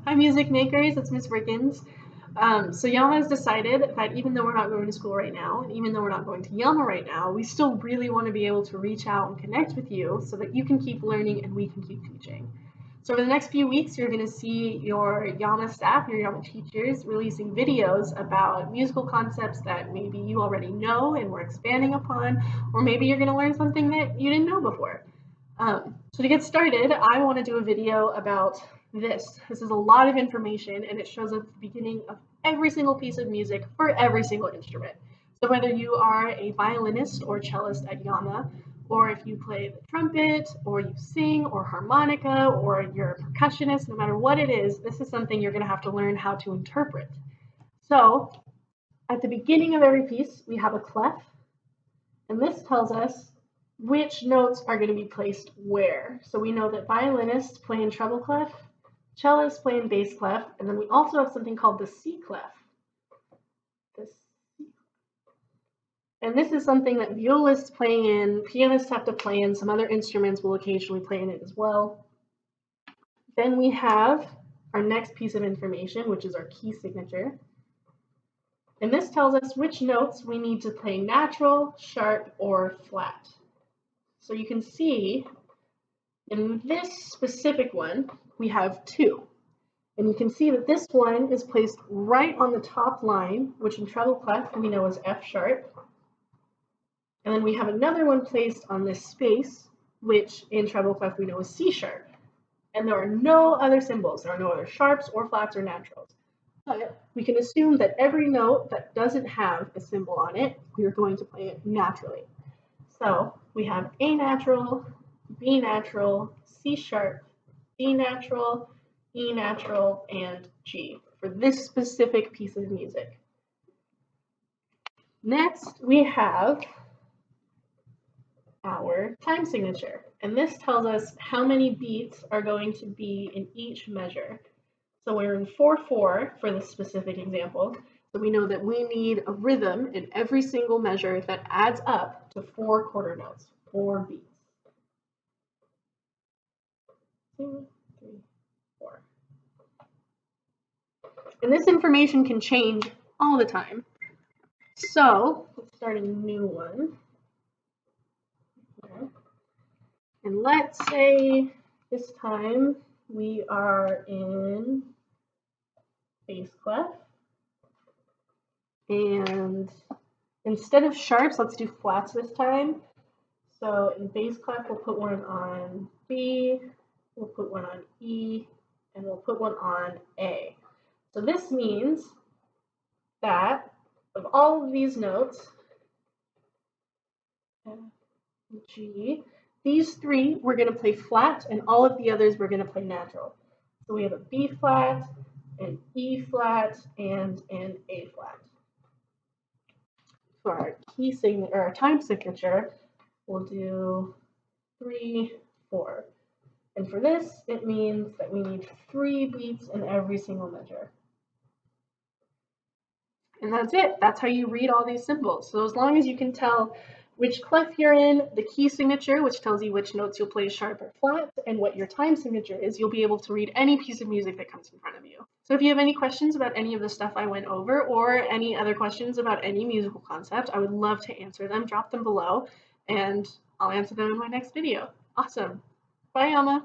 Hi, music makers. It's Miss Rickens. So Yama has decided that even though we're not going to school right now, and even though we're not going to Yama right now, we still really want to be able to reach out and connect with you so that you can keep learning and we can keep teaching. So over the next few weeks, you're going to see your Yama staff, your Yama teachers, releasing videos about musical concepts that maybe you already know and we're expanding upon, or maybe you're going to learn something that you didn't know before. So to get started, I want to do a video about this. This is a lot of information and it shows at the beginning of every single piece of music for every single instrument. So whether you are a violinist or cellist at Yama, or if you play the trumpet, or you sing, or harmonica, or you're a percussionist, no matter what it is, this is something you're going to have to learn how to interpret. So at the beginning of every piece, we have a clef, and this tells us which notes are going to be placed where. So we know that violinists play in treble clef, cellists play in bass clef, and then we also have something called the C clef. And this is something that violists play in, pianists have to play in, some other instruments will occasionally play in it as well. Then we have our next piece of information, which is our key signature. And this tells us which notes we need to play natural, sharp, or flat. So you can see in this specific one, we have two. And you can see that this one is placed right on the top line, which in treble clef we know is F sharp. And then we have another one placed on this space, which in treble clef we know is C sharp. And there are no other symbols. There are no other sharps or flats or naturals. But we can assume that every note that doesn't have a symbol on it, we are going to play it naturally. So we have A natural, B natural, C sharp, D natural, E natural, and G for this specific piece of music. Next, we have our time signature, and this tells us how many beats are going to be in each measure. So we're in 4/4 for this specific example, so we know that we need a rhythm in every single measure that adds up to 4 quarter notes, 4 beats. 2, 3, 4. And this information can change all the time. So let's start a new one. Okay. And let's say this time we are in bass clef. And instead of sharps, let's do flats this time. So in bass clef, we'll put one on B, we'll put one on E, and we'll put one on A. So this means that of all of these notes, F, G, these three we're going to play flat, and all of the others we're going to play natural. So we have a B flat, an E flat, and an A flat. For our key signature, or our time signature, we'll do 3, 4. And for this, it means that we need 3 beats in every single measure. And that's it. That's how you read all these symbols. So as long as you can tell which clef you're in, the key signature, which tells you which notes you'll play sharp or flat, and what your time signature is, you'll be able to read any piece of music that comes in front of you. So if you have any questions about any of the stuff I went over, or any other questions about any musical concept, I would love to answer them. Drop them below, and I'll answer them in my next video. Awesome. Bye, Yama.